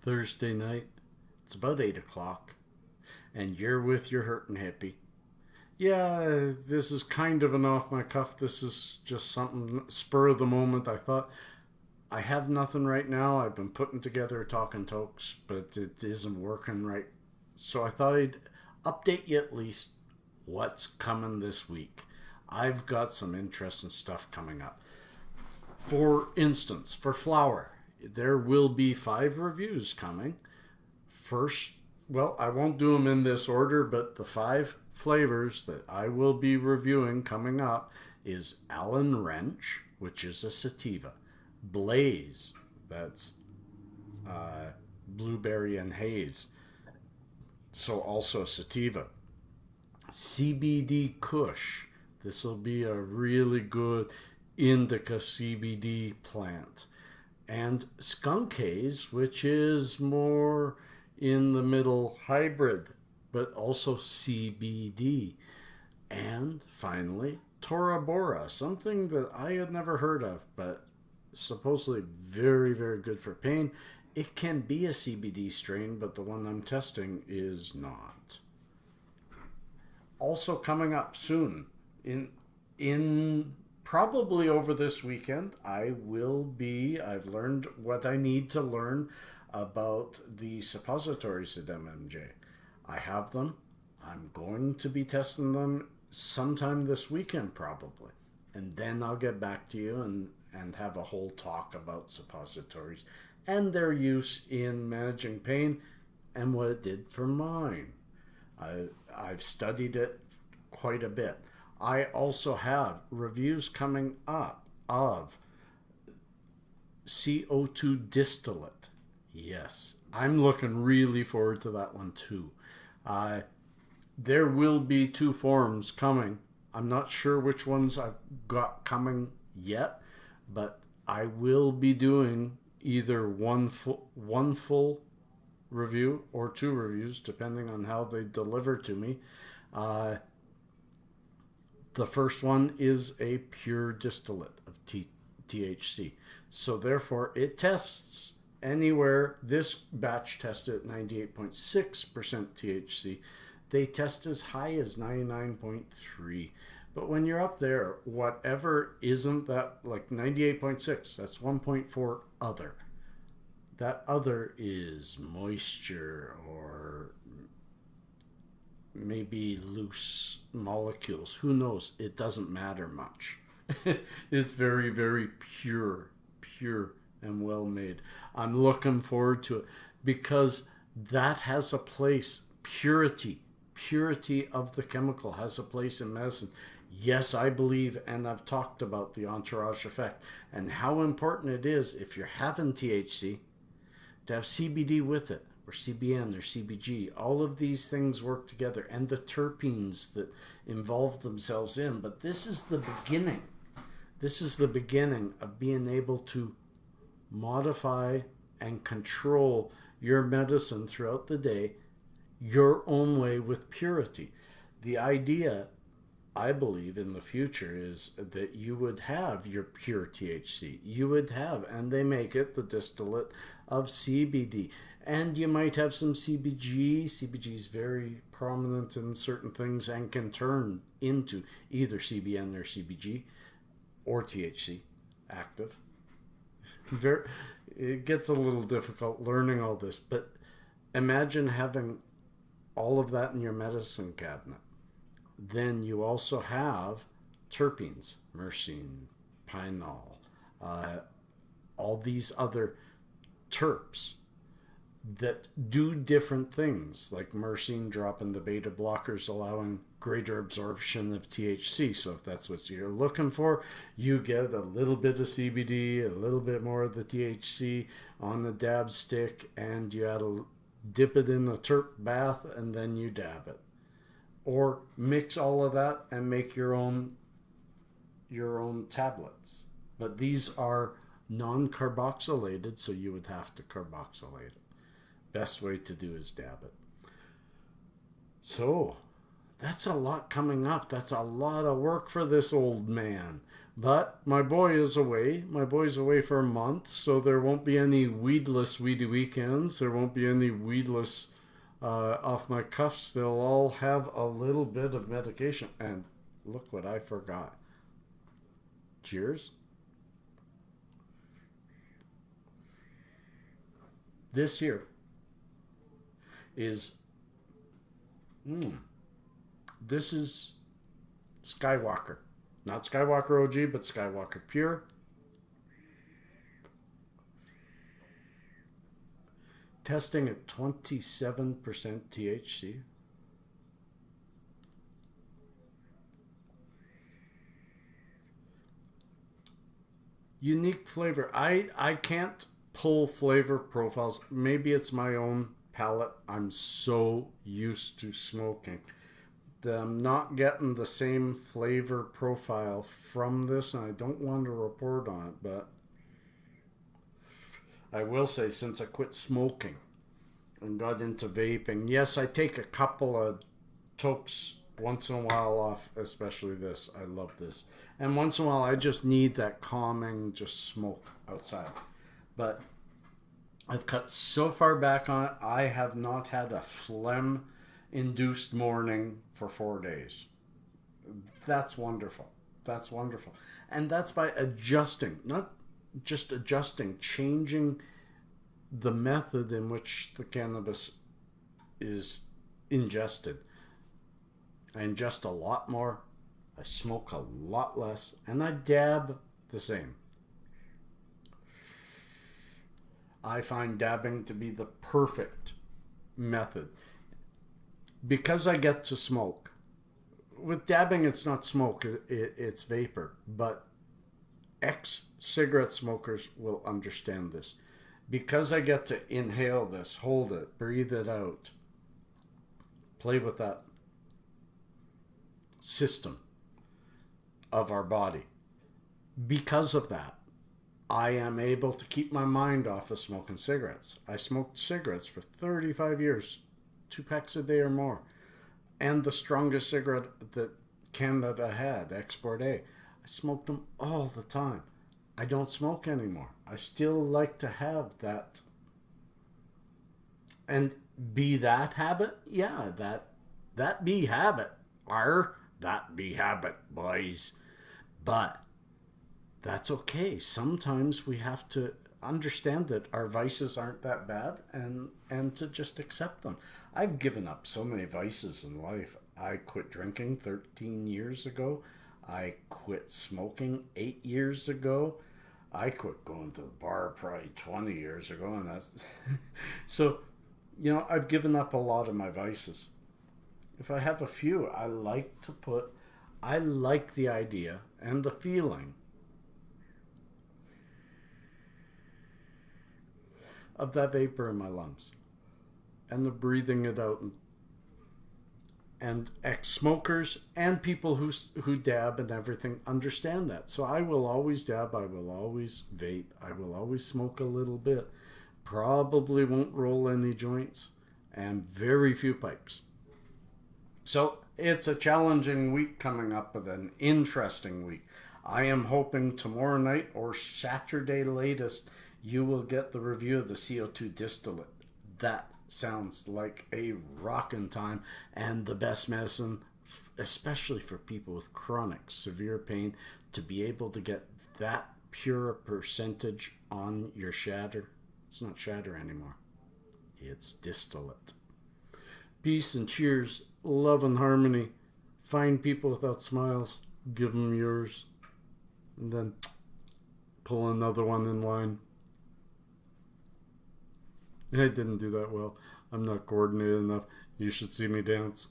Thursday night. It's about 8 o'clock, and you're with your hurtin' hippie. Yeah, this is kind of an off my cuff. This is just something spur of the moment. I thought I have nothing right now. I've been putting together talking tokes, but it isn't working right. So I thought I'd update you at least what's coming this week. I've got some interesting stuff coming up. For instance, for flour, there will be 5 reviews coming. First, well, I won't do them in this order, but the 5 flavors that I will be reviewing coming up is Allen Wrench, which is a sativa, Blaze, that's blueberry and haze, so also sativa, CBD Kush. This will be a really good indica CBD plant. And skunk haze, which is more in the middle hybrid, but also CBD. And finally, Tora Bora, something that I had never heard of, but supposedly very, very good for pain. It can be a CBD strain, but the one I'm testing is not. Also coming up soon, in probably over this weekend, I've learned what I need to learn about the suppositories at MMJ. I have them. I'm going to be testing them sometime this weekend probably. And then I'll get back to you and have a whole talk about suppositories and their use in managing pain and what it did for mine. I've studied it quite a bit. I also have reviews coming up of CO2 distillate. Yes, I'm looking really forward to that one too. There will be 2 forms coming. I'm not sure which ones I've got coming yet, but I will be doing either one full review or 2 reviews, depending on how they deliver to me. The first one is a pure distillate of THC. So therefore, it tests anywhere. This batch tested at 98.6% THC. They test as high as 99.3. But when you're up there, whatever isn't that, like 98.6, that's 1.4 other. That other is moisture or maybe loose molecules. Who knows? It doesn't matter much. It's very, very pure and well made. I'm looking forward to it because that has a place. Purity of the chemical has a place in medicine. Yes, I believe, and I've talked about the entourage effect and how important it is if you're having THC to have CBD with it, or CBN or CBG. All of these things work together, and the terpenes that involve themselves in. But this is the beginning. This is the beginning of being able to modify and control your medicine throughout the day your own way with purity. The idea, I believe, in the future is that you would have your pure THC. You would have, and they make it the distillate of CBD. And you might have some CBG. CBG is very prominent in certain things and can turn into either CBN or CBG or THC active. It gets a little difficult learning all this, but imagine having all of that in your medicine cabinet. Then you also have terpenes, myrcene, phenol, all these other terps that do different things, like myrcene dropping the beta blockers, allowing greater absorption of THC. So if that's what you're looking for, you get a little bit of CBD, a little bit more of the THC on the dab stick, and you dip it in a terp bath, and then you dab it. Or mix all of that and make your own tablets. But these are non-carboxylated, so you would have to carboxylate it. Best way to do is dab it. So that's a lot coming up. That's a lot of work for this old man. But my boy is away. My boy's away for a month, so there won't be any weedless weedy weekends. There won't be any weedless off my cuffs. They'll all have a little bit of medication. And look what I forgot. Cheers. This here is, this is Skywalker. Not Skywalker OG, but Skywalker Pure. Testing at 27% THC. Unique flavor. I can't pull flavor profiles. Maybe it's my own palate. I'm so used to smoking. I'm not getting the same flavor profile from this, and I don't want to report on it, but I will say, since I quit smoking and got into vaping, yes, I take a couple of tokes once in a while off, especially this. I love this. And once in a while, I just need that calming, just smoke outside. But I've cut so far back on it, I have not had a phlegm induced morning for 4 days. That's wonderful. That's wonderful. And that's by adjusting, not just adjusting, changing the method in which the cannabis is ingested. I ingest a lot more, I smoke a lot less, and I dab the same. I find dabbing to be the perfect method because I get to smoke. With dabbing, it's not smoke, it's vapor. But ex-cigarette smokers will understand this. Because I get to inhale this, hold it, breathe it out, play with that system of our body. Because of that, I am able to keep my mind off of smoking cigarettes. I smoked cigarettes for 35 years. 2 packs a day or more, and the strongest cigarette that Canada had, Export A. I smoked them all the time. I don't smoke anymore. I still like to have that, and be that habit. Yeah, that be habit. That be habit, boys. But that's okay. Sometimes we have to understand that our vices aren't that bad, and to just accept them. I've given up so many vices in life. I quit drinking 13 years ago. I quit smoking 8 years ago. I quit going to the bar probably 20 years ago, and that's so, I've given up a lot of my vices. If I have a few, I like the idea and the feeling of that vapor in my lungs and the breathing it out. And ex-smokers and people who dab and everything understand that. So I will always dab, I will always vape, I will always smoke a little bit. Probably won't roll any joints, and very few pipes. So it's a challenging week coming up, with an interesting week. I am hoping tomorrow night or Saturday latest, you will get the review of the CO2 distillate. That sounds like a rockin' time, and the best medicine, especially for people with chronic severe pain, to be able to get that pure percentage on your shatter. It's not shatter anymore. It's distillate. Peace and cheers, love and harmony. Find people without smiles, give them yours, and then pull another one in line. I didn't do that well. I'm not coordinated enough. You should see me dance.